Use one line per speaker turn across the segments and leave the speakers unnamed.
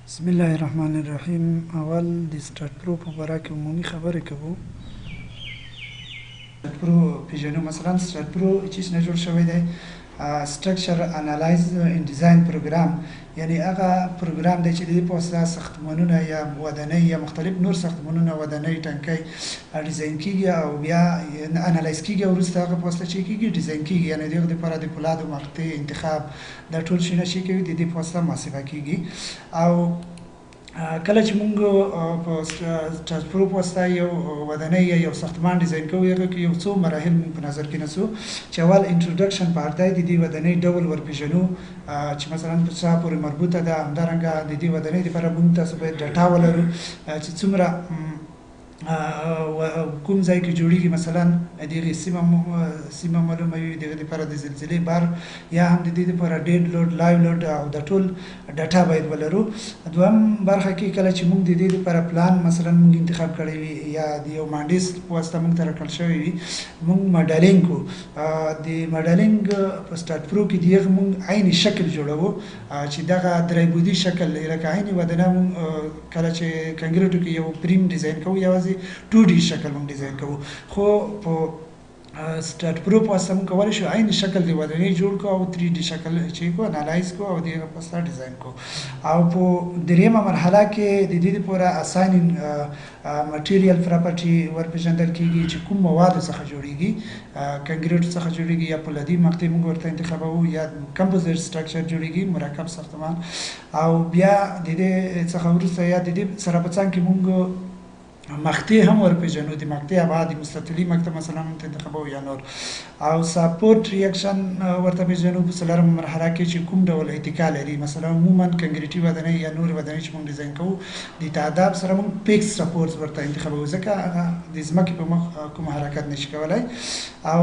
بسم الله الرحمن الرحیم. اول د سټارټ پرو په باره کې عمومي خبرې کوو. سټارټ پرو پیژنو. مثلا سټارټ پرو چې نه جوړ شوی دی سټرکچر انالایز ان ډیزاین پروګرام، یعنی هغه پروګرام دی چې د په واسطه ساختمانونه یا ودانۍ یا مختلف نور ساختمانونه ودانۍ ټانکۍ ډیزاین کیږي او بیا انالایز کیږي او وروسته هغه په واسطه چې کیږي ډیزاین کیږي، یعنی دغه لپاره د پولادو مقطع انتخاب دا ټول شیونه چې کوي د دې په واسطه محاسبه کیږي. او کله چې موږ په سټارټ پرو په واسطه یو ودانۍ یا یو ساختمان ډیزاین کوو، هغه کې یو څو مراحل موږ په نظر کې نیسو چې اول انټروډکشن پارت دی، د دې ودانۍ ډول ورپېژنو چې مثلا په څه پورې مربوطه ده. همدارنګه د دې ودانۍ لپاره موږ تاسو باید ډاټا ولرو چې څومره کوم ځای کې جوړیږي، مثلا دغه سیمه معلومه وي، دغه لپاره د زلزلې بار یا هم د دې لپاره ډیډ لوډ لایو لوډ او د ټول ډاټا باید ولرو. دویم برخه کې کله چې موږ د دې لپاره پلان مثلا موږ انتخاب کړی وي یا د یو مهندس په واسطه موږ ته راکړل شوی وي، موږ ماډلینګ کوو. د ماډلینګ په سټارټ پرو کې دغه موږ عین شکل جوړوو چې دغه درې بودی شکل لکه عین ودانه موږ کله چې کنکریټو کې یو پریم ډیزاین کوو یوازې 2D شکل موږ ډیزاین کوو، خو په سټارټ پرو په واسطه موږ کولی شو عین شکل د ودانۍ جوړ کړو او 3D شکل چې کو انالایز کو او دغه په واسطه ډیزاین کو. او په دریمه مرحله کې د دې لپاره اساینینګ مټیریال پراپرټي ورپېژندل کیږي چې کوم مواد څخه جوړیږي، کنکریټ څخه جوړیږي یا پولادي مقطع موږ ورته انتخابوو یا کمپوزیټ سټرکچر جوړیږي مرکب ساختمان. او بیا د دې څخه وروسته یا د دې سره په څنګ کې موږ مقطع هم ورپېژنو، د مقطع ابعاد مستطیلي مقطع مثلا موږ انتخابوو یا نور. او سپورټ ریاکشن ورته پېژنو په څلورمه مرحله کې چې کوم ډول اتکا لري، مثلا عموما کنکریټي ودانۍ یا نور ودانۍ چې موږ ډیزاین کوو د تعداد سره موږ پیکس سپورټ ورته انتخابوو ځکه هغه د ځمکې په مخ کوم حرکت نشي کولی. او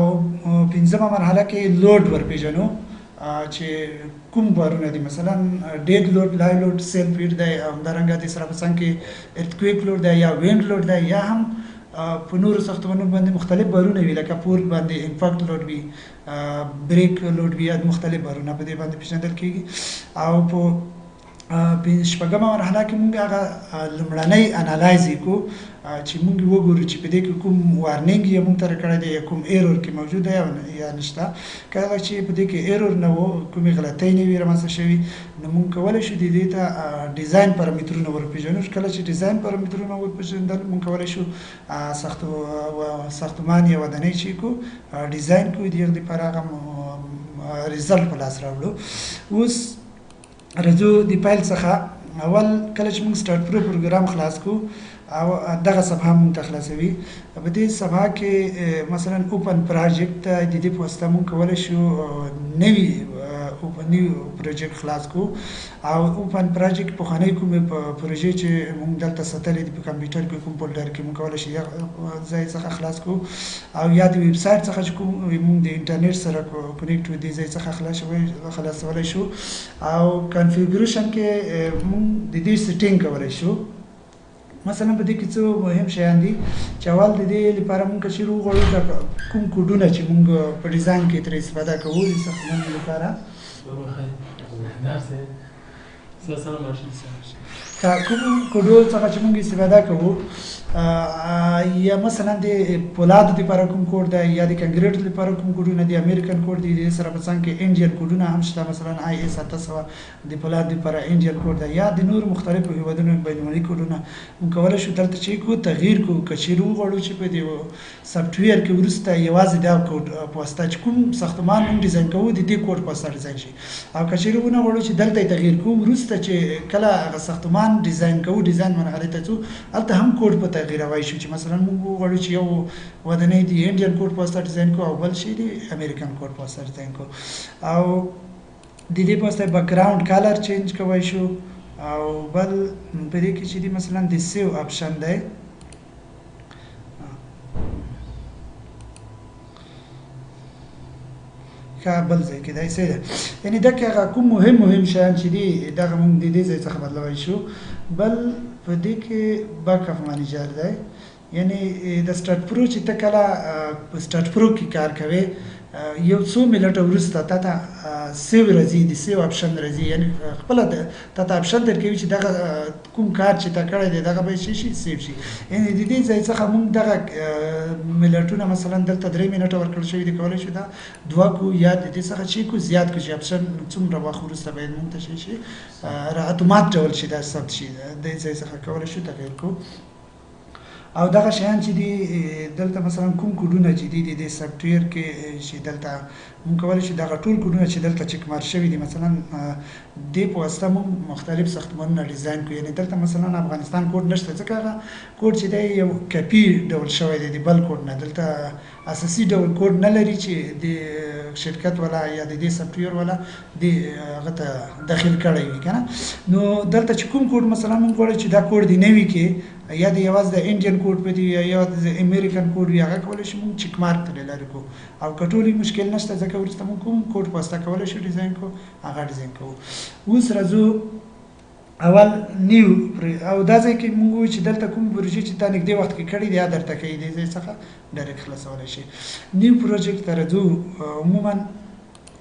پنځمه مرحله کې لوډ ورپېژنو چې کوم بارونه دي، مثلا ډیډ لوډ لای لوډ سیلف هیټ دی، او همدارنګه د سره په څنګ کې ارتکویک لوډ دی یا وینډ لوډ دی، یا هم په نورو ساختمانونو باندې مختلف بارونه وي لکه پور باندې امپاکټ لوډ وي، بریک لوډ وي، مختلف بارونه په دې باندې پېژندل کیږي. او په شپږمه مرحله کې موږ هغه لومړنی انالایز کوو چې موږ وګورو چې په دې کې کوم وارنینګ یې موږ ته راکړی دی یا کوم ایرور کې موجود دی یا نشته. کله چې په دې کې ایرور نه وو، کومې غلطۍ نه وي رامنځته شوي، نو موږ کولی شو د دې ته ډیزاین پارامترونه ورپېژنو. کله چې ډیزاین پارامترونه وپېژندل موږ کولی شو ساختمان یا ودانۍ چې کو ډیزاین کوو، د هغې لپاره هغه ریزلټ په لاس راوړو. اوس راځو د پیل څخه. اول کله چې موږ سټارټ پرو پروګرام خلاص کو او دغه صفحه موږ ته خلاصوي، په دې صفحه کې مثلا اوپن پروجیکټ د دې په واسطه موږ کولی شو نوي پروجیکټ خلاص کو. او اوپن پروجیکټ پخوانی کومې پروژې چې موږ دلته ساتلې دي په کمپیوټر کې کوم فولډر کې موږ کولی شو ځای څخه خلاص کو، او یا د ویب سایټ څخه چې کوم موږ د انټرنیټ سره کنیکټ وو دې ځای څخه خلاصولی شو. او کنفیګریشن کې موږ د دې سیټینګ کولی شو. مثلا په دې کې څو مهم شیان دي چې اول د دې لپاره موږ چې وغواړو د کوم کوډونه چې موږ په ډیزاین کې ترې استفاده کوو د ساختمان لپاره کوم کوډو څخه چې موږ استفاده کوو، یا مثلا د پولادو لپاره کوم کوډ دی یا د کنکریټ لپاره کوم کوډونه دي، امریکن کوډ دی، د سره په څنګ کې انډین کوډونه هم شته، مثلا IS 800 د پولاد لپاره انډین کوډ دی، یا د نور مختلفو هیوادونو بینالمللي کوډونه موږ کولی شو دلته چې کو تغییر کو. که چیرې وغواړو چې په دې سافټویر کې وروسته یوازې دا کوډ په واسطه چې کوم ساختمان موږ ډیزاین کوو د دې کوډ په واسطه ډیزاین شي، او که چیرې ونه غواړو چې دلته تغییر کوو وروسته چې کله هغه ساختمان ډیزاین کوو ډیزاین مرحلې ته ځو هلته هم کوډ په تغییروی شو چې مثلا موږ وغواړو چې یو ودانۍ د انډین کوډ په واسطه ډیزاین کوو او بل شي د امریکن کوډ په واسطه ډیزاین کوو. او د دې په واسطه بیکګراوند کلر چینج کولی شو. او بل په دې کې چې دی مثلا د سیو آپشن دی، بل ځای کې دی څه ده، یعنی دغه هغه کوم مهم شیان چې دي دغه موږ د دې ځای څخه بدلولی شو. بل په دې کې بیک اپ منیجر دی، یعنی د سټارټ پرو چې ته کله په سټارټ پرو کې کار کوې یو څو منټه وروسته تا ته سیو راځي د سیو اپشن راځي یعنی خپله تا ته اپشن درکوي چې دغه کوم کار چې تا کړی دی دغه به شي سیو شي یعنی د دې ځای څخه موږ دغه ملتونه مثلا دلته 3 منټه ورکړل شوي دي کولی شو دا 2 کو یا د دې څخه چې کو زیات کو چې اپشن څومره وخت وروسته باید موږ ته شي را اتومات ډول شي دا ثبت شي د دې ځای څخه کولی شو تغیر کو او دغه شیان چې دي دلته مثلا کوم کوډونه چې دي د سافټویر کې چې دلته موږ کولی شو دغه ټول کوډونه چې دلته چک مارک شوي دي مثلا د په واسطه موږ مختلف ساختمانونه ډیزاین کوو یعنی دلته مثلا افغانستان کوډ نشته ځکه هغه کوډ چې دی یو کاپي ډول شوی دی د بل کوډ نه دلته اساسي ډول کوډ نه لري چې د شرکت ولا یا د دې سافټویر ولا د هغه ته داخل کړی وي کنه نو دلته چې کوم کوډ مثلا موږ غواړو چې دا کوډ دی نوي کې یا د یوازې د انډین کوډ په دی یا د امریکن کوډ وي هغه کولی شو موږ چک مارک ترې لرې کړو او که ټولې مشکل نشته ځکه وروسته موږ کوم کوډ په واسطه کولی شو ډیزاین کړو هغه ډیزاین کوو اوس راځو اول نیو او دا ځای کې موږ وایو چې دلته کوم پروژې چې تا نږدې وخت کې کړې دي یا درته کوي دې ځای څخه ډایرکټ خلاصولی شي نیو پروجیکټ ته راځو عموما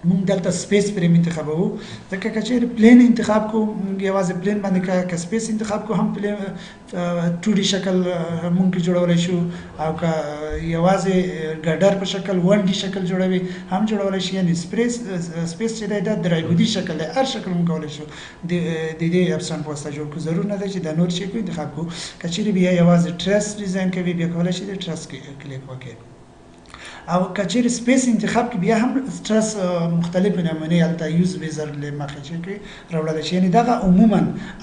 موږ دلته سپیس پرې انتخابوو ځکه که چېرې پلین انتخاب کو موږ یوازې پلین باندې که سپیس انتخاب کو هم پلین 2D شکل موږ جوړولی شو او که یوازې ګډر په شکل 1D شکل جوړوي هم جوړولی شي یعنی سپیس چې دی دا درایبودي شکل دی هر شکل موږ کولی شو د دې اپشن په واسطه جوړ کړو ضرور نه دی چې دا نور شي کو انتخاب کو که چېرې بیا یوازې ټرس ډیزاین کوي بیا کولی شي د ټرس کلیک وکړي او کچیر سپیس انتخاب کې بیا هم سترس مختلف نمونه الته یوز ویزر له مخه چې راوړل شي یعنی دغه عموما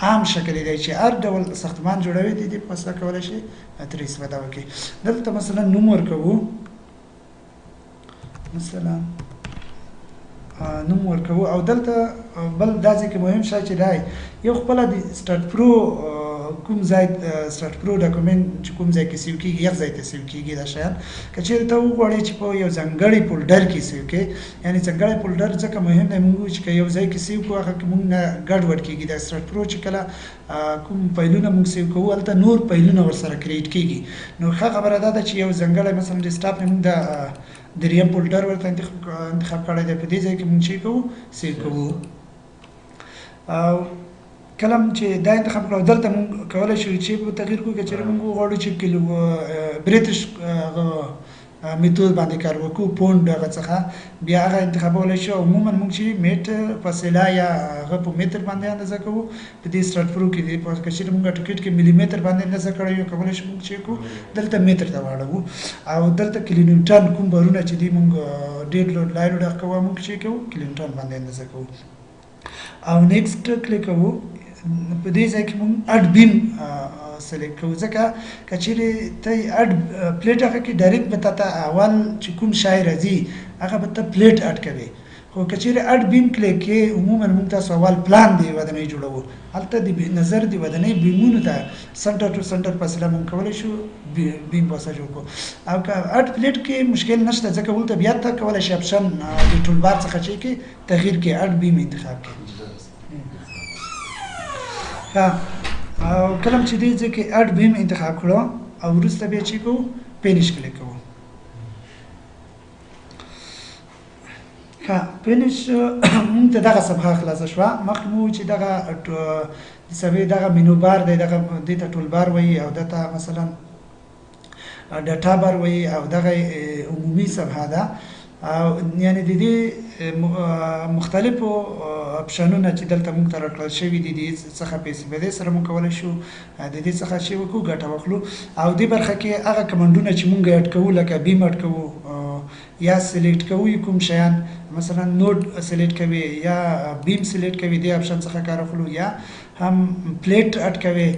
عام شکل دی چې هر ډول ساختمان جوړوي د دې په واسطه کولای شي تر استفاده وکړي دلته مثلا نوم ورکوو مثلا نوم ورکوو او دلته بل دا ځکه مهم شای چې دی یو خپل د سٹارټ پرو کوم ځای سٹارټ پرو ډاکومنت چې کوم ځای کې سیو کیږي یو ځای ته سیو کیږي دا شیان که چېرې ته وغواړې چې په یو ځانګړي فولډر کې سیو کړې یعنی ځانګړی فولډر ځکه مهم دی موږ چې یو ځای کې سیو کوو هغه کې موږ نه ګډوډ کیږي دا سٹارټ پرو چې کله کوم فایلونه موږ سیو کوو هلته نور فایلونه ورسره کریټ کیږي نو ښه خبره دا ده چې یو ځانګړی مثلا ډیسکټاپ نه موږ د دریم فولډر ورته انتخاب کړی دی په دې ځای کې موږ چې کوو سیو کوو او کلم چې دا انتخاب کړو دلته موږ کولی شو چې په تغییر کوو که چېرې موږ وغواړو چې بریټش میتود باندې کار وکړو پونډ هغه څخه بیا هغه انتخابولی شو عموما موږ چې میټر فاصله یا هغه په متر باندې اندازه کوو په دې سټارټ پرو کې که چېرې موږ ټکټ کې ملي متر باندې اندازه کړی یو کولی شو موږ چې کوو دلته متر ته واړوو او دلته کیلونیوټن کوم بارونه چې دي موږ ډېر لوډ لای لوډ هغه کوو موږ چې کوو کیلونیوټن باندې اندازه کوو او نیکسټ کلیک کوو په دې ځای کې موږ اډ بیم سلیکټ کوو ځکه که چېرې ته اډ پلیټ هغه کې ډایرکټ به تا اول چې کوم شی راځي هغه به ته پلیټ اډ کوې خو که چېرې اډ بیم کلیک کې عموما موږ تاسو اول پلان د ودانۍ جوړوو هلته د نظر د ودانۍ بیمونو ته سنټر ټو سنټر فاصله موږ کولی شو بیم په واسطه جوړ کړو او که اډ پلیټ کې مشکل نشته ځکه ولته بیا ته کولی شي اپشن د ټولبار څخه چې کې تغییر کې اډ بیم انتخاب کړي او کلم چې دی ځکه اډ بیم انتخاب کړو او وروسته بیا چې کوو فینیش کلیک کوو فینیش موږ ته دغه صفحه خلاصه شوه مخکې مو چې دغه صفحې دغه مینو بار دی دغه دې ته ټول بار وایي او دته مثلا ډاټا بار وایي او دغه عمومي صفحه ده او یعنی د دې مختلفو اپشنونه چې دلته موږ ته راکړل شوي دي د څخه په استفادې سره موږ کولی شو د دې څخه چې وکړو ګټه واخلو او دې برخه کې هغه کمنډونه چې موږ اډ کوو لکه بیم اډ کوو یا سلیکټ کوو کوم شیان مثلا نوډ سلیکټ کوي یا بیم سلیکټ کوي دې اپشن څخه کار اخلو یا هم پلیټ اډ کوي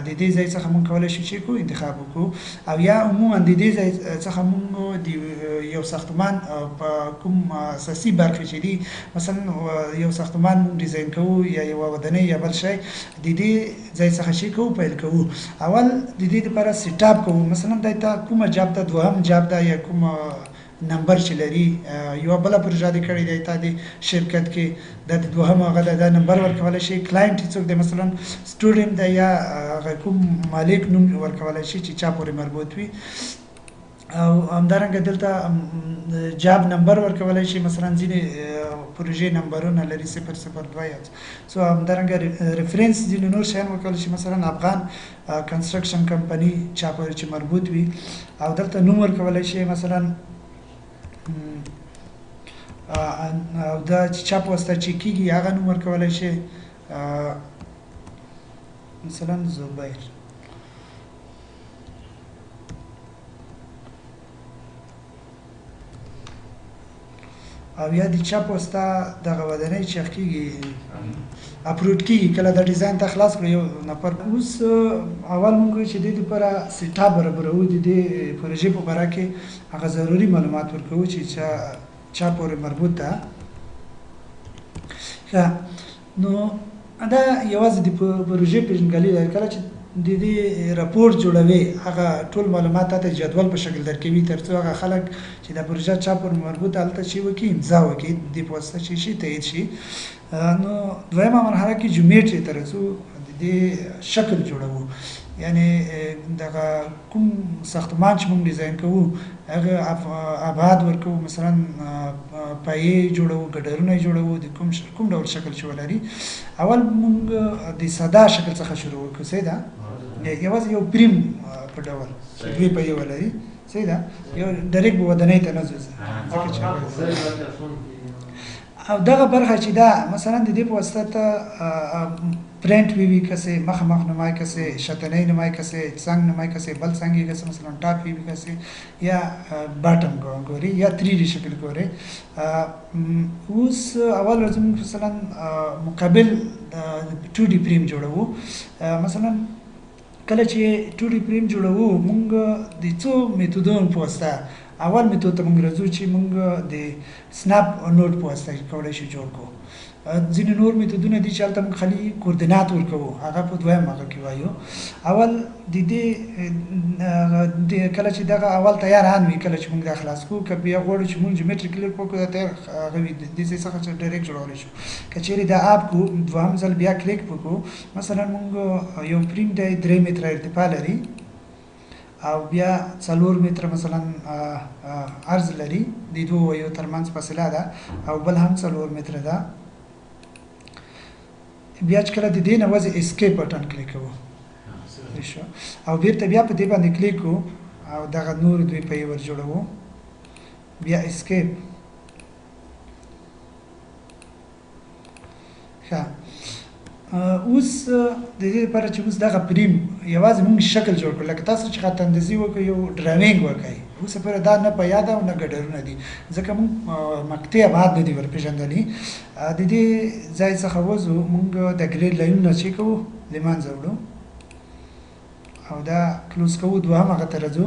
د دې ځای څخه موږ کولی شو چې کو انتخاب وکړو او یا عموما د دې ځای څخه موږ د یو ساختمان په کوم اساسي برخې چې دي مثلا یو ساختمان موږ ډیزاین کوو یا یو ودانۍ یا بل شی د دې ځای څخه چې کوو پیل کوو اول د دې لپاره سیټ اپ کوو مثلا دا ته کومه جاب ته دوهم جاب ده یا کوم نمبر چې لري یو بل پروژه دی کړی دی ته د شرکت کې د دوهم هغه د نمبر ورکول شي کلاینټ څوک دی مثلا سټوډنټ دی یا کوم مالک نوم ورکول شي چې چا پورې مربوط وي او همدارنګه دلته جاب نمبر ورکولای شي مثلا ځینې پروژې نمبرونه لري 002 یا سو همدارنګه ریفرنس ځینې نور شیان ورکولای شي مثلا افغان کنسټرکشن کمپنی چا پورې چې مربوط وي او دلته نوم ورکولای شي مثلا او دا چې چا په واسطه چې کیږي هغه نوم ورکولای شي مثلا زبیر او یا د چا په واسطه دغه ودانۍ چې کیږي اپلوډ کیږي کله د ډیزاین ته خلاص کړو یو نفر اوس اول مونږ چې د دې لپاره سیټا برابرو د دې پروژې په اړه کې هغه ضروري معلومات ورکوو چې چا پورې مربوط ده نو دا یوازې د پروژې پیژندګلوي ده کله چې د دې راپور جوړوي هغه ټول معلومات ته جدول په شکل درکوي ترڅو هغه خلک چې د پروژې چا پورې مربوط هلته شي وکړي امضا وکړي د په واسطه چې شي تایید شي نو دویمه مرحله کې جیومټري ترڅو د دې شکل جوړوو یعنی دغه کوم ساختمان چې موږ ډیزاین کوو هغه ابعاد ورکوو مثلا پایې جوړوو ګډرونه جوړوو د کوم ډول شکل چې ولري اول موږ د ساده شکل څخه شروع وکړو سیده یوازې یو پریم په ډول دوی پایې ولري سیده یو ډایرکټ ودانۍ ته نه ځي او دغه برخه چې دا مثلا د دې په واسطه پرنٹ وی کسه مخ نمای کسه شتنۍ نمای کسه څنګ نمای کسه بل څنګه کسه مثلا ټاپ وی کسه یا باټم ګوري یا 3D شکل ګوري اوس اول ورځم مثلا مقابل 2D پریم جوړو مثلا کله چې 2D پریم جوړو مونږ د څو میتودونو په واسطه اول میتود ته مونږ راځو چې مونږ د سناپ نوټ په واسطه کولای شو جوړ کو ځینې نور میتودونه دي چې هلته موږ خالي کوردینات ورکوو هغه په دویم هغه کې وایو اول د دې کله چې دغه اول تیاران وي کله چې موږ دا خلاص کوو که بیا غواړو چې موږ جیومټري کلیر کړو دا تیار هغه وي د دې څخه چې ډایرکټ جوړولی شو که چیرې دا اپ کو دوهم ځل بیا کلیک وکړو مثلا موږ یو پریم دی 3 متره ارتفاع لري او بیا 4 متره مثلا عرض لري د دوه یو ترمنځ فاصله ده او بل هم 4 متره ده بیا چې کله د دې نه وځي اسکیپ بټن کلیک کوو او بیرته بیا په دې باندې کلیک کوو او دغه نور دوی پایې ور جوړوو بیا اسکیپ اوس د دې لپاره چې اوس دغه پریم یوازې موږ شکل جوړ کړو لکه تاسو چې خط اندازي وکړئ یو ډراوینګ وکړئ اوس لپاره دا نه په یاد او نه ګډرونه دي ځکه موږ مقطع ابعاد نه دي ورپېژندلي د دې ځای څخه وځو موږ د ګریډ لاینونه چې کوو له منځه وړو او دا کلوز کوو دوهم هغه ته راځو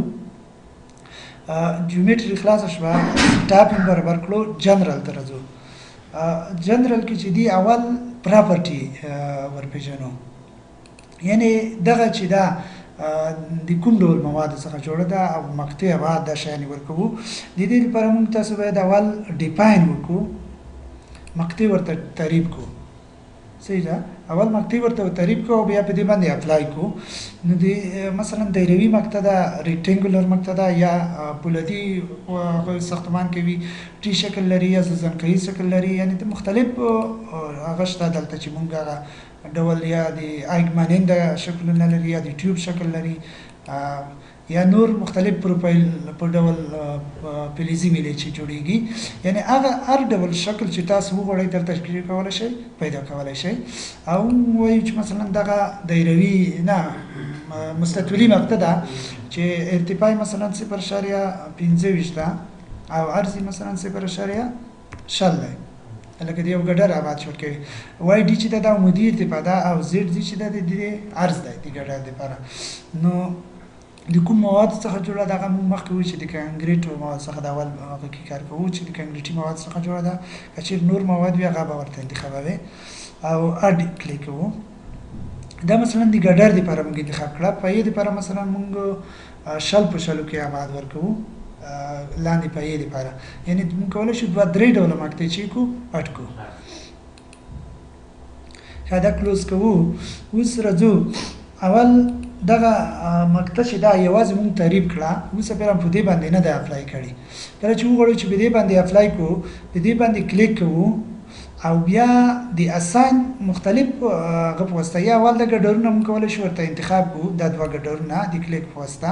جیومټري خلاصه شوه ټاپینګ برابر کړو جنرال ته راځو جنرال کې چې دی اول پراپرټي ورپېژنو یعنی دغه چې دا د کوم ډول مواد څخه جوړه ده او مقطع ابعاد دا شیان ورکوو د دې لپاره موږ تاسو باید اول ډیفاین وکړو مقطع ورته تعریف کو صحیح ده اول مقطع ورته تعریف کو او بیا په دې باندې اپلای کو نو د مثلا دایروي مقطع ده ریکټنګولر مقطع ده یا پولادي ساختمان کې وي ټي شکل لري یا ځنکایي شکل لري یعنی د مختلف هغه شته دلته چې مونږ هغه ډول یا د ایګمانینده شکلونه لري یا د ټیوب شکل لري یا نور مختلف پروفایل په ډول فلزي میلې چې جوړیږي یعنی هغه هر ډول شکل چې تاسو وغواړئ در تشکیل کولای شئ پیدا کولای شئ او وایي چې مثلا دغه دایروي نه مستطیلي مقطع ده چې ارتفاع مثلا 0.25 ده او عرض مثلا 0.6 دی لکه یو ګډر ابعاد شو کوي وای ډي چې دا عمودي ارتفاع ده او زد دي چې د عرض دی د ګډر لپاره نو د کوم مواد څخه جوړه دغه موږ مخکې وایو چې د کانکریټ مواد څخه د اول هغه کې کار کوو چې د کانکریټي مواد څخه جوړه ده که چیرې نور مواد وي هغه به ورته انتخابوي او اډ کلیک کوو دا مثلا د ګډر لپاره موږ انتخاب کړه پایې لپاره مثلا موږ شل په شلو کې ابعاد ورکوو لاندې پایې لپاره یعنی موږ کولی شو دوه درې ډوله مقطع چې کو اټ کو دا کلوز کوو اوس راځو اول دغه مقطع چې دا یوازې مونږ تعریف کړه اوس په رام په دې باندې نه دی اپلای کړی کله چې وګورئ چې په دې باندې اپلای کو په دې باندې کلیک کوو او بیا د اساین مختلف غو واسطه یا ول د ګډرونه مونږ کولای شو ورته انتخاب کو د دوه ګډرونه د کلیک واسطه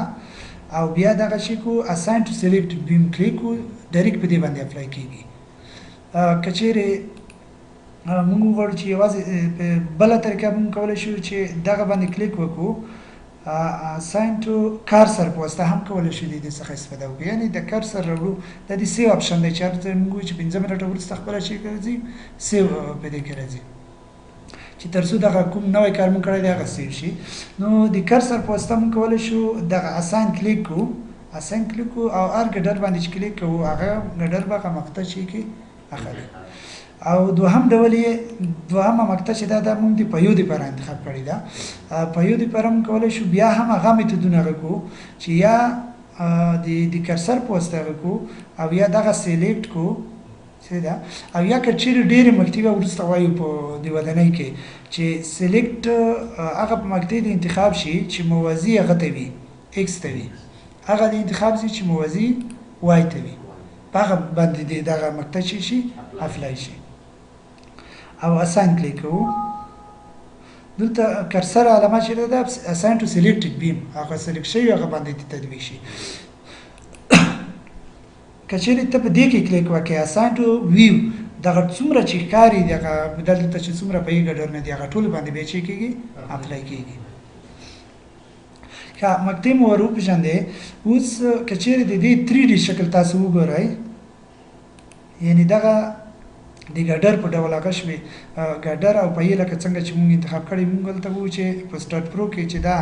او بیا دغه شی کو اساین ټو سلیکټ بیم کلیک کو ډایرکټ په دې باندې اپلای کیږي کچېره مونږ وګورئ چې یوازې بل طریقه مونږ کولای شو چې دغه باندې کلیک وکړو assign to cursor په واسطه هم کولای شو د څخه استفاده وکړو یعنی د cursor ورو د دې سیو اپشن دی چې هرته موږ چې 15 منټه وروسته خپل شي کوي سیو په دې کې راځي چې ترڅو دغه کوم نوې کار مونږ کړی دی هغه سیو شي نو د cursor په واسطه مونږ کولای شو دغه assign کلیک کو assign کلیک کو او هر ګډر باندې کلیک کو هغه ګډر به مقطع شي کې اخلي او دوهم ډول یې دوهمه مقطع چې دا موږ د پيو د پر انتخاب کړی دا پيو د پرم کولای شو بیا هم هغه میتودونه غو چې یا د کرسر پوسټر کو او یا دغه سلیکټ کو څه دا او یا کچیر ډېر مکتبه ورسته وایو په دی ودانۍ کې چې سلیکټ هغه مقطع د انتخاب شي چې موازی هغه ته وي ایکس ته وي هغه د انتخاب شي چې موازی وای ته وي هغه باندې دغه مقطع شي اپلای شي او اساین کلیک کوو دلته کرسر علامه چې ده اساین ټو سلیکټډ بیم هغه سلیکټ شي هغه باندې تدوي شي کچېرې ته په دې کې کلیک وکړې اساین ټو ویو دغه څومره چې کاری دغه بدلته چې څومره په یو ګډر نه دی هغه ټول باندې به چی کېږي اپلای کېږي کا مقطع مو ورو پېژندې اوس کچېرې د دې 3D شکل تاسو وګورئ یعنی دغه د ګډر په ډول هغه شوي ګډر او په لکه څنګه چې موږ انتخاب کړی موږ ته وو چې په سٹارټ پرو کې چې دا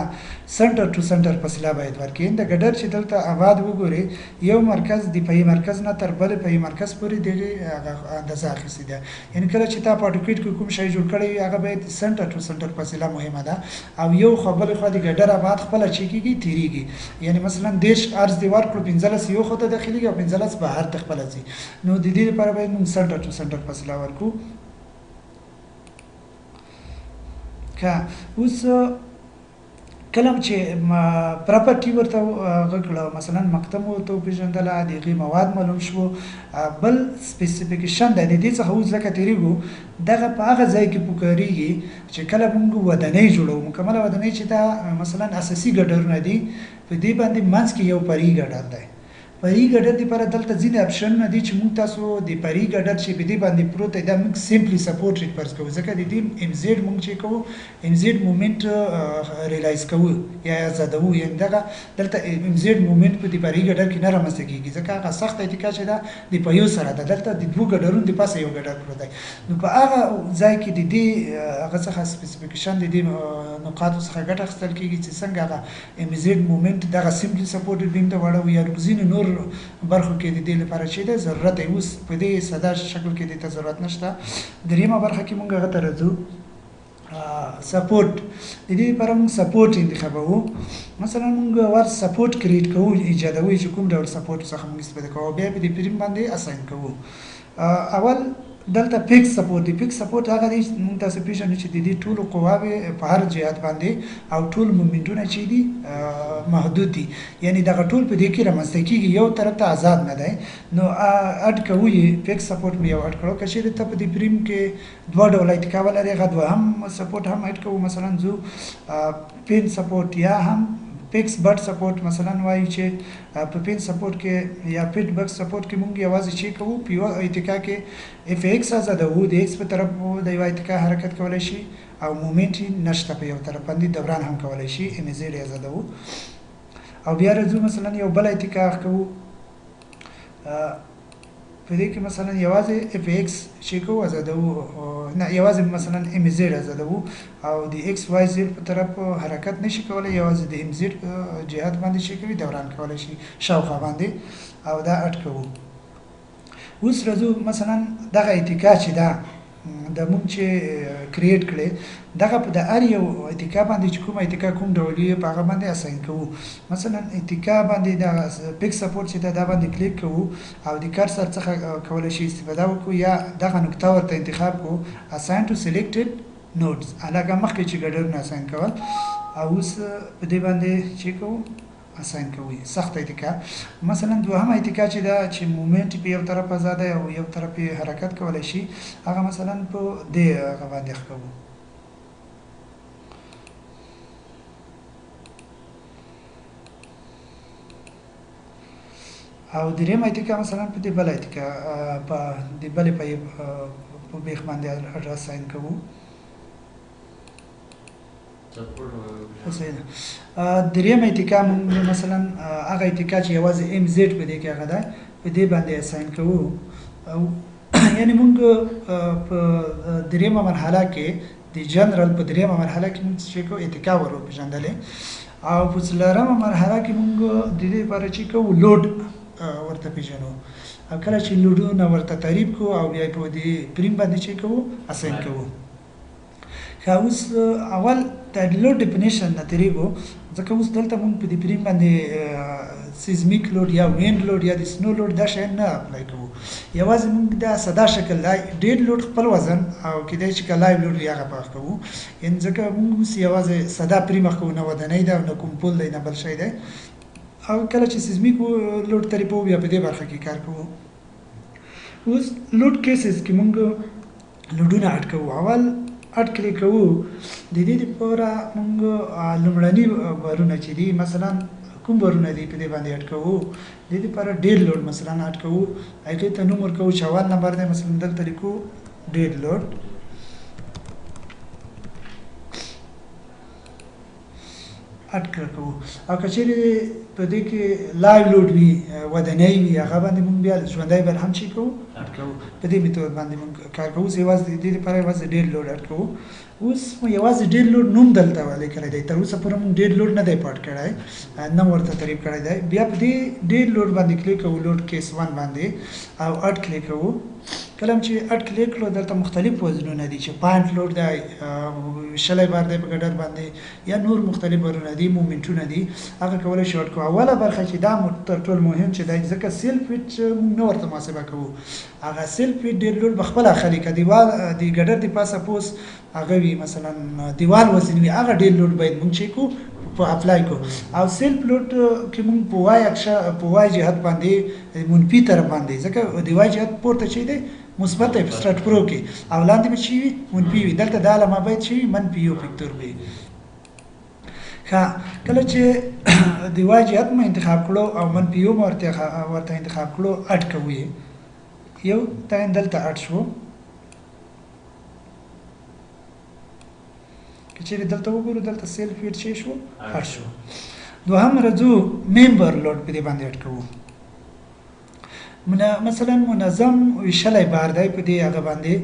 سنټر ټو سنټر فاصله باید ورکړي د ګډر چې دلته آباد وګوري یو مرکز دی په مرکز نه تر بل په مرکز پورې دغه اندازه اخیستې ده یعنی کله چې تاسو پټوکیټ کوم شی جوړ کړی هغه باید سنټر ټو سنټر فاصله مهمه ده او یو خپل خو د ګډر آباد خپل چې کیږي تیریږي یعنی مثلا دیش ارز دی ورکړو 15 یو خو ته داخلي او 15 بهر تخپل شي نو د دې لپاره باید موږ سنټر ټو سنټر فاصله ورکو کا اوس کلم چې پراپرټي ورته غوړه مثلا مقطع مو ته پیژندل دغه مواد معلوم شو بل سپیسیفیکیشن د دې څخه اوس لکه تیریګو دغه په هغه ځای کې پکاريږي چې کله موږ ودانۍ جوړو مکمله ودانۍ چې دا مثلا اساسي ګډرونه دي په دې باندې منځ کې یو پری ګډر دی پری ګډر دی پر دلته ځینې اپشن نه دي چې موږ تاسو د پری ګډر چې په دې باندې پروت دی دا موږ سمپلی سپورټ ریکورس کوو ځکه د دې ام زد موږ چې کوو ام زد مومنت ریلایز کوو یا زدو یعنی دغه دلته ام زد مومنت په دې پری ګډر کې نه رامنځته کیږي ځکه هغه سخت اتکا چې دا د پيو سره ده دلته د دوه ګډرونو د پاسه یو ګډر پروت دی نو په هغه ځای کې د دې هغه څخه سپیسیفیکیشن د دې نقاط څخه ګټه اخیستل کیږي چې څنګه هغه ام زد مومنت دغه سمپلی سپورټ بیم ته وړو یا روزینه نور برخو کې د دې لپاره چې د ضرورت اوس په دې ساده شکل کې د ضرورت نشته دریمه برخه کې مونږ غته راځو سپورټ د دې لپاره مونږ سپورټ انتخابو مثلا مونږ ور سپورټ کریټ کوو ایجادوي چې کوم ډول سپورټ څخه مونږ استفاده کوو بیا په دې پریم باندې اساین کوو اول دلته فکس سپورټ دی فکس سپورټ هغه دی مونږ تاسو پیژنو چې د دې ټولو قواوې په هر جهات باندې او ټول مومنټونه چې دي محدود دي یعنی دا ټول په دې کې رامنځته کیږي یو طرف ته آزاد نه دی نو اډ کوي فکس سپورټ مې یو اډ کړو چې ته په دې پریم کې دوه ډول اتکا ولري غو هم سپورټ هم اډ کوو مثلا زو پین سپورټ یا هم فکس بټ سپورټ مثلا وایي چې په پین سپورټ کې یا فټ بک سپورټ کې مونږ یوازې چې کوو پیو اتکا کې اف ایکس آزاد وو د ایکس په طرف د یو اتکا حرکت کولای شي او مومنت نشته په یو طرف باندې دوران هم کولای شي ام زد آزاد وو او بیا راځو مثلا یو بل اتکا کوو په دې کې مثلا یوازې اف ایکس چې کوو آزاد وو نه یوازې مثلا ام زد آزاد وو او د ایکس وای زد په طرف حرکت نشي کولای یوازې د ام زد جهت باندې شي کوي دوران کولای شي شاوخوا باندې او دا اټ کوو اوس راځو مثلا دغه اتکا چې دا د مونږ چې کریټ کړي دغه په د ار یو اتکا باندې چې کوم اتکا کوم ډول یې په هغه باندې اساین کوو مثلا اتکا باندې د پک سپورټ چې دا باندې کلیک کوو او د کرسر څخه کولای شي استفاده وکړو یا دغه نقطه ورته انتخاب کوو اساین ټو سلیکټډ نودز علاوه مخکې چې ګډرونه اساین کول او اوس په دې باندې چې کوو اساین کوي سخت اتکا مثلا دوهم اتکا چې دا چې مومنت په یو طرف آزاد او یو طرف حرکت کولای شي هغه مثلا په دې هغه باندې کوو او دریم اتکا مثلا په دې بل اتکا په دې بل په بیخ باندې اساین کوو دریم اتکا مثلا هغه اتکا چې یوازې ام زد په دې کې هغه ده په دې باندې اساین کوو او یعنی موږ په دریمه مرحله کې د جنرال په دریمه مرحله کې موږ چې کوو اتکا ورو پیژندلې او په څلورمه مرحله کې موږ د دې لپاره چې کوو لود ورته پیژنو او کله چې لودونه ورته تعریف کوو او بیا په دې پریم باندې چې کوو اساین کوو اوس اول د لود ډیفینیشن نه تیریږو ځکه اوس دلته موږ په دې پریم باندې سیزمیک لود یا ویند لود یا د سنو لود دا شی نه اپلای کوو یوازې موږ دا ساده شکل دی ډیر لود خپل وزن او کېدای شي که لایو لود هغه پاک کوو یعنې ځکه موږ اوس یوازې ساده پریم کوو نه ودنۍ ده او نه کوم پول دی نه بل شی دی او کله چې سیزمیک لود تریپو بیا په دې برخه کې کار کوو اوس لود کیسز کې موږ لودونه اډ کوو اول اډ کلیک کوو د دې لپاره موږ لومړني بارونه چې دي مثلا کوم بارونه دي په دې باندې اډ کوو د دې لپاره ډیر لود مثلا اډ کوو هغې ته نوم ورکوو چې اول نمبر دی مثلا دلته لیکو ډیر لود اډ کوو او که چیرې په دې کې لایو لود وي ودنۍ وي هغه باندې موږ بیا ژوندی بل هم چې کوو اډ کوو په دې میتود باندې موږ کار کوو یوازې د دې لپاره یوازې ډیر لود اډ کوو اوس یوازې ډیر لود نوم دلته لیکلی دی تر اوسه پورې موږ ډیر لود نه دی پاټ کړی نه ورته تعریف کړی دی بیا په دې ډیر لود باندې کلیک کوو لود کیس 1 باندې او اډ کلیک کوو کله چې اډ کلیک کړو دلته مختلف وزنونه دي چې پاینټ لود دی شلی بار دی په ګډر باندې یا نور مختلف بارونه دي مومنټونه دي هغه کولی شي اډ کوو اوله برخه چې دا تر ټولو مهم چې دی ځکه سیلف ویټ موږ نه ورته محاسبه کوو هغه سیلف ویټ ډېر لود به خپله اخلي که دیوال د ګډر د پاسه پوس هغه وي مثلا دیوال وزن وي هغه ډېر لود باید موږ چې کوو په اپلای کو او سیلف لود کې موږ په وای جهت باندې منفي طرف باندې ځکه د وای جهت پورته چې دی مثبت سټارټ پرو کې او لاندې به چې وي منفي وي دلته دا علامه باید چې وي منفي یو فکتور وي ښه کله چې د وای جهت مو انتخاب کړو او منفي یو ورته انتخاب کړو اډ کوو یو تاین دلته اډ شو که چیرې دلته وګورو دلته سیلف ویټ چې شو اډ شو دوهم راځو ممبر لود په دې باندې اډ کوو مثلا منظم ویشلی بار دی په دې هغه باندې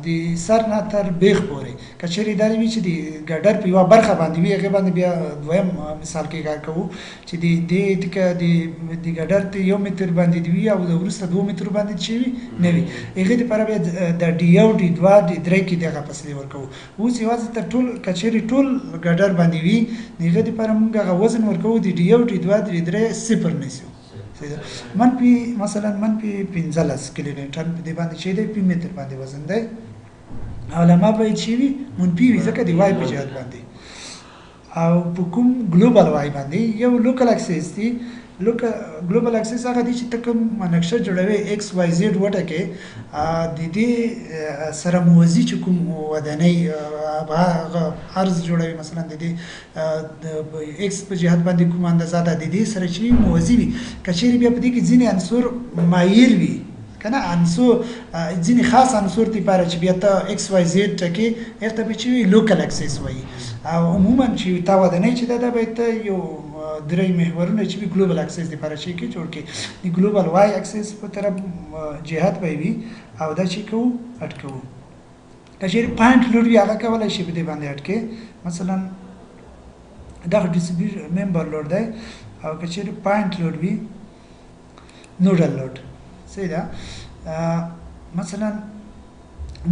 د سر نه تر بیخ پورې که چیرې دا وي چې د ګډر په یوه برخه باندې وي هغې باندې بیا دویم مثال کې کار کوو چې د ګډر ته 1 متر باندې دی وي او د وروسته 2 متر باندې چې وي نه وي هغې دپاره بیا د ډي یو ډي دوه ډي درې کې دغه فاصلې ورکوو اوس یوازې تر ټول که چیرې ټول ګډر باندې وي د هغې دپاره موږ هغه وزن ورکوو د ډي یو ډي دوه ډي درې صفر نیسو منفي مثلا منفي 15 کیلو نیوټن په دې باندې چې دی په متر باندې وزن دی او علامه باید چې وي منفي وي ځکه د وای په جهت باندې او په کوم ګلوبل وای باندې یو لوکل اکسس دی ګلوبل اکسس هغه دی چې ته کوم نقشه جوړوي ایکس وای زیډ وټکې د دې سره موازي چې کوم ودنۍ عرض جوړوي مثلا د دې ایکس په جهت باندې کوم اندازه ده د دې سره چې موازي وي که چیرې بیا په دې کې ځینې عنصر مایل وي کنه عنصر ځینې خاص عنصر لپاره چې بیا ته ایکس وای زیډ ټکې هغه ته به چې وي لوکل اکسس وایي او عموما چې تا ودنۍ چې ده باید ته یو درې محورونه چې وي ګلوبل اکسس لپاره چې کې جوړ کړي د ګلوبل وای اکسس په طرف جهت به وي او دا چې کوو اډ کوو که چیرې پاینټ لود وي هغه کولی شي په دې باندې اډ کړي مثلا دغه ډیسټریبیوټ ممبر لود دی او که چیرې پاینټ لود وي نوډل لود صحیح ده مثلا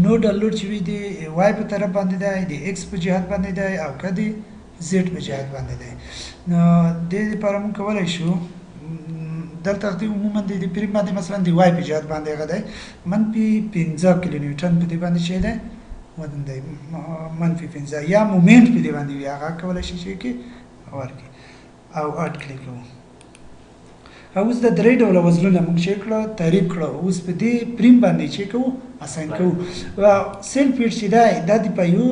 نوډل لود چې وي د وای په طرف باندې دی د ایکس په جهت باندې دی او که د زیډ په جهت باندې دی نو دې لپاره موږ کولی شو دلته عموما د پریم باندې مثلا د وای په جهت باندې هغه دی منفي 15 کیلو نیوټن په دې باندې چې دی وزن دی منفي 15 یا مومنت په دې باندې وي هغه کولای شي چې کې ورکړي او اډ کلیک کوو اوس د درې ډوله وزنونه موږ چې کړه تعریف کړه اوس په دې پریم باندې چې کوو اساین کوو سیل فیټ چې دی دا د په یو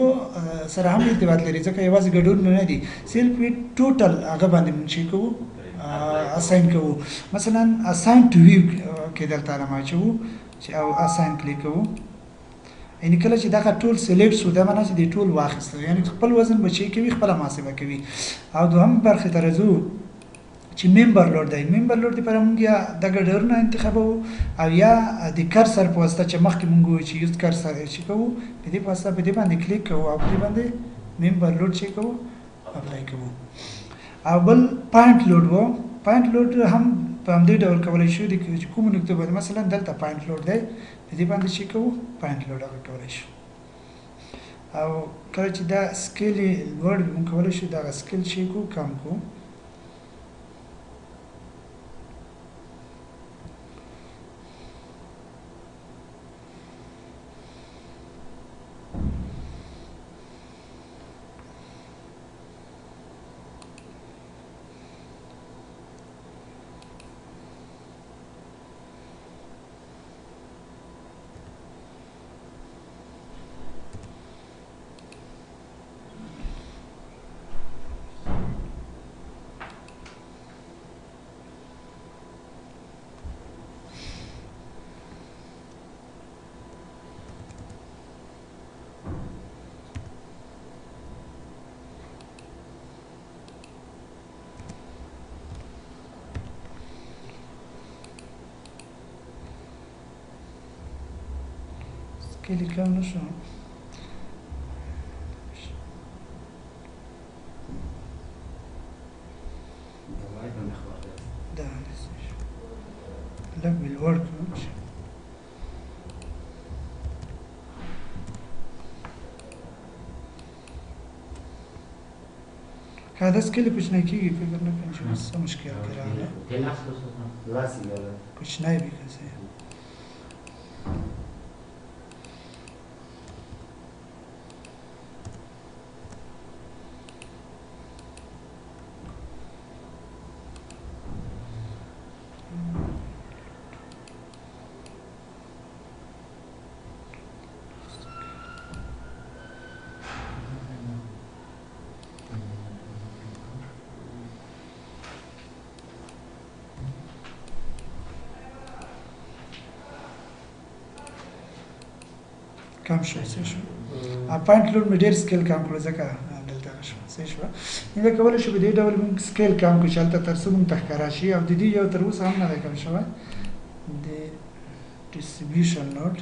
سره هم ارتباط لري ځکه یوازې ګډون نه دي سیل فیټ ټوټل هغه باندې موږ چې کوو اساین کوو مثلا اساین ټو ویو کې دلته راځو چې او اساین کلیک کوو یعنی کله چې دا ټول سلیکټ شو دا معنی چې د ټول واخیستو یعنی خپل وزن بچی کوي خپل محاسبه کوي او دوهم برخه ته راځو چې ممبر لوډ دی ممبر لوډ لپاره موږ یا د ګډرونه انتخابو او یا د کرسر په واسطه چې مخکې موږ چې یوز کرسر چې کوو په دې واسطه په دې باندې کلیک کوو او په دې باندې ممبر لوډ چې کوو اپلای کوو او بل پوینټ لوډ وو پوینټ لوډ هم په همدې ډول کولای شو د کوم نقطه باندې مثلا دلته پوینټ لوډ دی په دې باندې چې کوو پوینټ لوډ هغه کولای شو او کله چې دا سکیل لوړ موږ کولای شو دا سکیل چې کوو کم کوو کلی کم نشو دا لږ بالوړ کړو که دا سکیل کوچنی کېږي فکر نه کوم چې څه مشکل راغلی کوچنی وي که څه کم شو څه شو پوینټ لوډ مې ډېر سکیل کم کړو ځکه دلته شو څه شو نو کولی شو په دې ډول موږ سکیل کم کړو چې هلته تر څو موږ ته ښکاره شي او د دې یو تر اوسه هم نه دی کم شوی د ډسټریبیوشن نوټ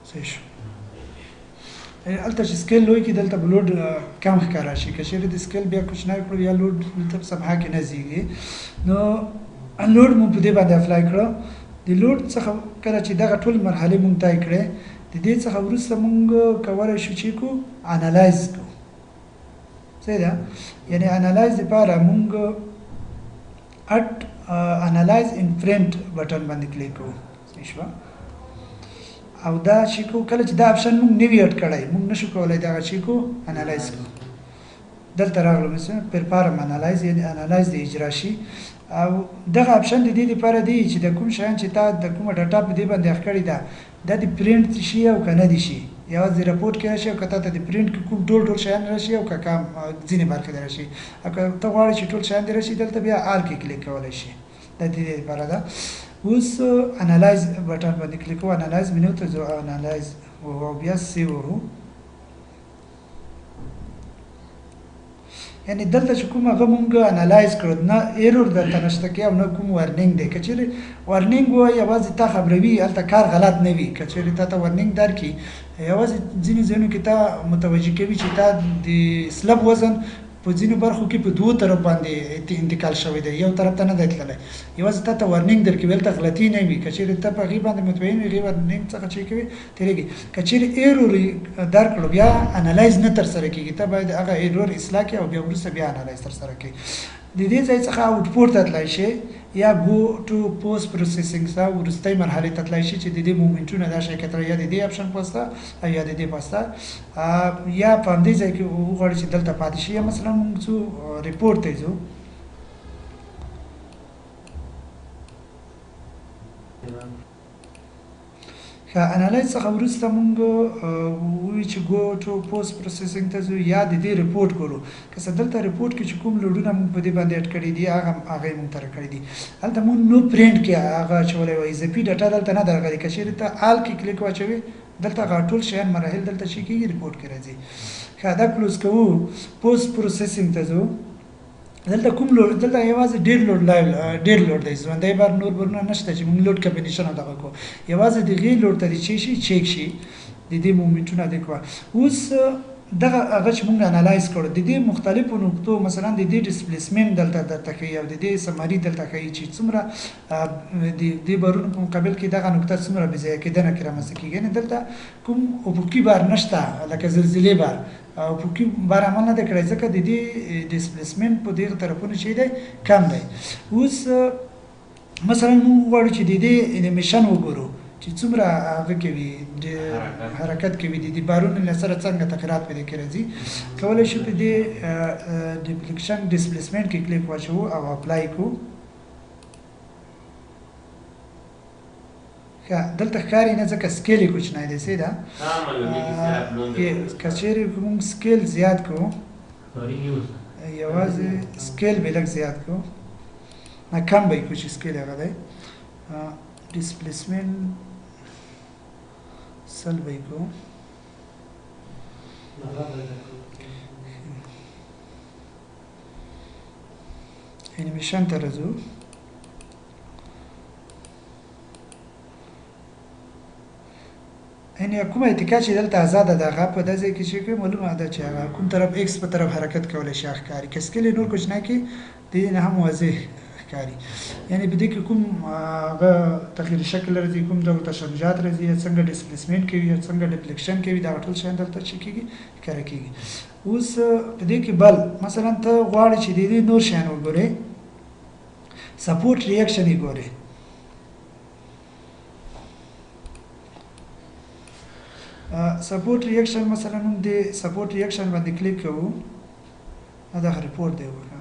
څه شو البته چې سکیل لوی کې دلته لوډ کم ښکاره شي که چېرې د سکیل بیا کوچنی کړو یا لوډ دلته سمحه کې نه زیږي نو لوډ مو په دې باندې اپلای کړو د لوډ څخه کله چې دغه ټول مرحلې مونږ طی کړې د دې څخه وروسته مونږ کولی شو چې کو انالایز کړو صحیح ده یعنې انالایز دپاره مونږ اټ انالایز ان فرنٹ بټن باندې کلیک کوو صحیح شوه او دا چې کو کله چې دا اپشن مونږ نوی اډ کړی مونږ نشو کولای دا چې کو انالایز کړو دلته راغلو مثلا پرپارم انالایز یعنی انالایز د اجرا شي او دغه اپشن د دې لپاره دی چې د کوم شیان چې تا د کومه ډاټا په دې باندې اخکړی ده دا د پرینټ شي او کنه دي شي یوازې رپورټ کې راشي او کته ته د پرینټ کې کوم ټول شیان راشي او که کم ځینې برخې راشي او که ته غواړې چې ټول شیان دې راشي دلته بیا آل کې کلیک کولی شي د دې لپاره ده اوس انالایز بټن باندې کلیک کوو انالایز منو ته ځو انالایز او بیا سیو وهو یعنی دلته چې کوم هغه مونږ انالایز کړو نه ایرور دلته نشته کې او نه کوم وارنینګ دی که چېرې وارنینګ وایي یوازې تا خبروي هلته کار غلط نه وي که چېرې تا ته وارنینګ درکړي یوازې ځینې ځایونو کې تا متوجه کوي چې تا د سلب وزن په ځینو برخو کې په دوه طرف باندې انتقال شوی دی یو طرف ته نه دی تللی یوازې تا ته ورنینګ درکوي ولته غلطي نه وي که چیرې ته په هغې باندې مطمئن وي هغې ورنینګ څخه چې کوي تېرېږي که چیرې ایرور درکړو بیا انالایز نه ترسره کېږي ته باید هغه ایرور اصلاح کړې او بیا وروسته بیا انالایز ترسره کړې د دې ځای څخه آوټپوټ ته تللی شي یا گو ټو پوسټ پروسیسینګ ته وروستۍ مرحلې ته تللی شي چې د دې مومنټونه دا شی کتل یا د دې اپشن پوسته او یا د دې پوسته یا په همدې ځای کې وغواړي چې دلته پاتې شي یا مثلا موږ ځو ریپورټ ته ځو انالایز څخه وروسته موږ وایو چې ګو ټو پوسټ پروسیسینګ ته ځو یا د دې ریپورټ ګورو که څه دلته ریپورټ کې چې کوم لوډونه موږ په دې باندې اډ کړي دي هغه یې موږ تر کړي دي هلته موږ نو پرینټ کې هغه اچولی وایي اضافي ډاټا دلته نه درغلي که چېرې ته آل کې کلیک واچوې دلته هغه ټول شیان مراحل دلته چې کېږي ریپورټ کې راځي ښه دا کلوز کوو پوسټ پروسیسینګ ته ځو دلته کوم لوډ دلته یوازې ډېر لوډ لایو ډېر لوډ دی ژوندی بار نور برونه نشته چې موږ لوډ کمبینیشن دغه کو یوازې د هغې لوډ ته دې چې شي چیک شي د دې مومنټونه دې کوه اوس دغه هغه چې موږ انالایز کړو د دې مختلفو نقطو مثلا د دې ډسپلیسمنټ دلته درته ښیي او د دې سمري دلته ښیي چې څومره د دې بارونو په مقابل کې دغه نقطه څومره بې ځایه کېدنه کې رامنځته کېږي یعنې دلته کوم افقي بار نشته لکه زلزلې بار او افقي بار عمل نه دی کړی ځکه د دې ډسپلیسمنټ په دغه طرفونو چې دی کم دی اوس مثلا موږ غواړو چې د دې انیمیشن وګورو چې څومره هغه کوي حرکت کوي د بارونو له سره څنګه تغیرات په دې کې راځي کولی شو په دې ډپلیکشن ډسپلیسمنټ کې کلیک واچوو او اپلای کوو دلته ښکاري نه ځکه سکیل یې کوچنی دی سیده که چیرې موږ سکیل زیات کړو یوازې سکیل به لږ زیات کړو نه کم به یې کړو چې سکیل هغه دی ډسپلیسمنټ سل به یې کړو انیمیشن ته راځو یعنې کومه اتکا چې دلته ازاده ده هغه په داسې کې چې معلومه ده چې هغه کوم طرف ایکس په طرف حرکت کولی شي ښکاري که سکیل نور کوچنی کې د دې نه هم واضح ښکاري یعنې په دې کې کوم هغه تغییر شکل راځي کوم ډول تشنجات راځي یا څنګه ډسپلیسمنټ کوي یا څنګه ډپلیکشن کوي دغه ټول شیان دلته چې کېږي ښکاره کېږي اوس په دې کې بل مثلا ته غواړې چې د دې نور شیان وګورې سپورټ ریاکشن یې ګورې سپورټ ریاکشن مثلا موږ د سپورټ ریاکشن باندې کلیک کوو دا ریپورټ دی وګوره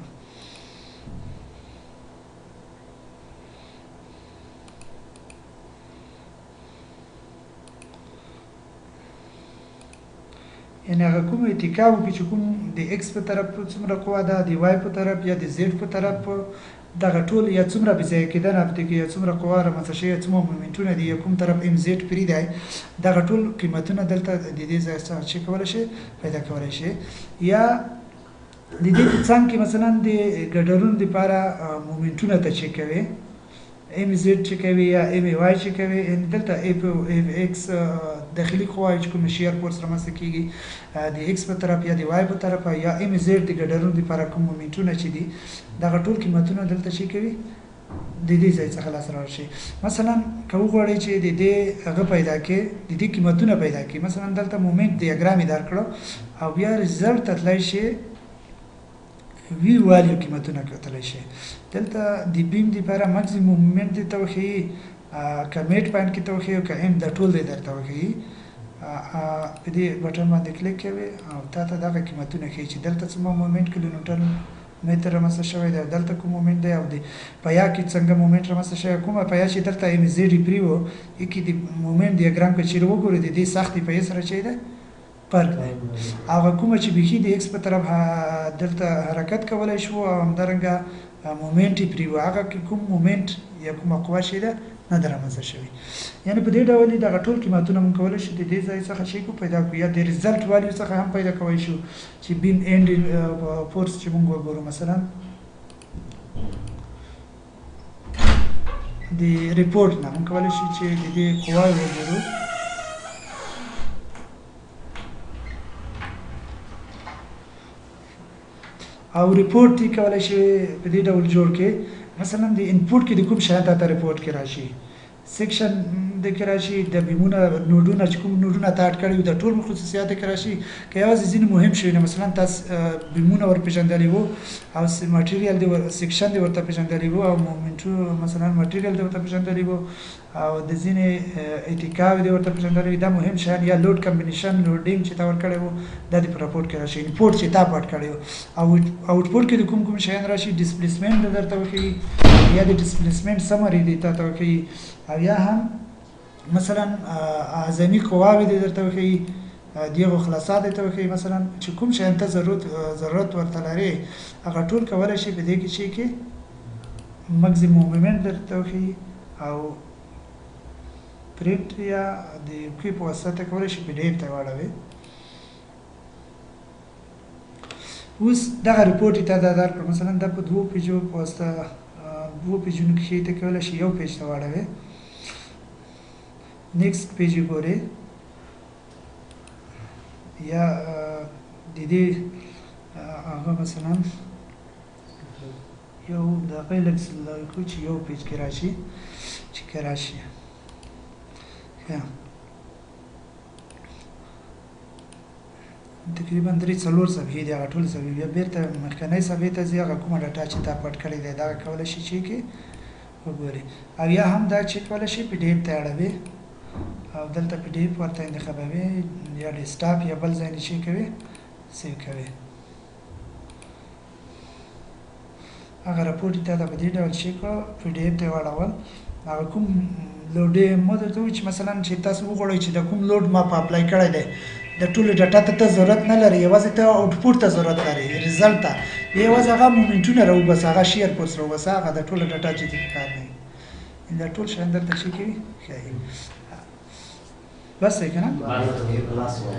یعنې هغه کوم اتکا وکړي چې کوم د ایکس په طرف څومره قوه ده د وای په طرف یا د زیډ په طرف دغه ټول یا څومره بې ځایه کېدنه په دې کې یا څومره قوه رامنځته شوې یا څومره مومنټونه دي یا کوم طرف ام زیډ پرې دی دغه ټول قیمتونه دلته د دې ځای څخه چې کولی شي پیدا کولی شي یا د دې په څنګ کې مثلا د ګډرونو دپاره مومنټونه ته چک کوي ام زیډ چې کوي یا ام وای چې کوي دلته اف ایکس داخلي قوه چې کوم شیر فورس رامنځته کېږي د ایکس په طرف یا د وای په طرف یا ام زیډ د ګډرونو دپاره کوم مومنټونه چې دي دغه ټول قیمتونه دلته چې کوي د دې ځای څخه لاسته راشي مثلا که وغواړئ چې د دې هغه پیدا کړې د دې قیمتونه پیدا کړي مثلا دلته مومنټ ډیاګرام یې درکړو او بیا ریزلټ ته تللی شي وی والیو قیمتونه کتلی شي دلته د بیم دپاره مکسیموم مومنټ دې ته وښیي که میډ پوینټ کې ته وښیي او که ایم دا ټول دی درته وښیي په دې بټن باندې کلیک کوې او تا ته دغه قیمتونه ښیي چې دلته څومره مومنټ کیلو نیوټن متر رامنځته شوی دی او دلته کوم مومنټ دی او د پیا کې څنګه مومنټ رامنځته شوی کومه پیا چې دلته ایم زیډ پرې و کې د مومنټ ډیاګرام که چیرې وګورې د دې سختې پیا سره چې دی فرق دی هغه کومه چې بیخي د ایکس په طرف دلته حرکت کولی شو او همدارنګه مومنټ یې پرې و هغه کې کوم مومنټ یا کومه قوه چې ده نه ده رامنځته شوې یعنې په دې ډول دغه ټول قیمتونه موږ کولی شو د دې ځای څخه شي کو پیدا کړو یا د ریزلټ والیو څخه هم پیدا کولی شو چې بیم اینډ فورس چې موږ وګورو مثلا د ریپورټ نه موږ کولی شو چې د دې قواوې وګورو او ریپورت یې کولای شي په دې ډول جوړ کړي مثلا د انپوټ کې د کوم شی ته ریپورت کې راشي سیکشن د کې راشي د بیمونه نودونه چې کوم نودونه ته اټ کړي د ټول خصوصیات کې راشي که یوازې ځینې مهم شي مثلا تاسو بیمونه ور پیژندلی وو او ماتریال دی سیکشن دی ورته پیژندلی وو او مومنټو مثلا ماتریال دی ورته پیژندلی وو او د ځینې اتکاو دی ورته پیژندلی دا مهم شي یا لود کمبینیشن لودینګ چې تا ور کړی وو د دې په راپورټ کې راشي انپوټ چې تا پټ کړی وو او آوټپوټ کې د کوم شي راشي ډیسپلیسمنت درته وکړي یا د ډیسپلیسمنت سمری دی ته وکړي او یا هم مثلا اعظمي قواوی دې درته وکړي دیغه خلاصات ته وکړي مثلا چې کوم شي ته ضرورت ورته لري هغه ټول کولای شي په دې کې شي کې ماکسیمم موومنت درته وکړي او پرینټ یا د کې په واسطه کولای شي په دې ته واړوي اوس دا ریپورت ته دا درکړم مثلا د په دوه پیجو په واسطه دوه پیجونو کې ته کولای شي یو پیج ته واړوي نیکسټ پیج ګوري یا د دې هغه مثلا یو د غیلکس لکه چې یو پیج کې راشي چې کې راشي یا تقریبا 3-4 صفحې دی هغه ټول صفحې بیا بیرته مخکنۍ صفحې ته ځي هغه کومه ډاټا چې تا پټ کړې ده دا کولی شي چې کې وګوري او یا هم دا چې کولی شي پی ډي اف ته اړوي او دلته پی ډي اف ورته انتخابوي یا ډیسکټاپ یا بل ځای نه شي کوي سیو کوي هغه راپورټ ته په دې ډول شي کو پی ډي اف ته واړول هغه کوم لوډ مود ته چې مثلا چې تاسو وګورئ چې د کوم لوډ ما په اپلای کړی دی د ټولو ډاټا ته ضرورت نه لري یوازې ته آوټپوټ ته ضرورت لري ریزلټ ته یوازې هغه مومنټونه راوبس هغه شیر پوس راوبس هغه د ټولو ډاټا چې دې کار نه دا ټول شاندار ته شي کوي بس یې کنه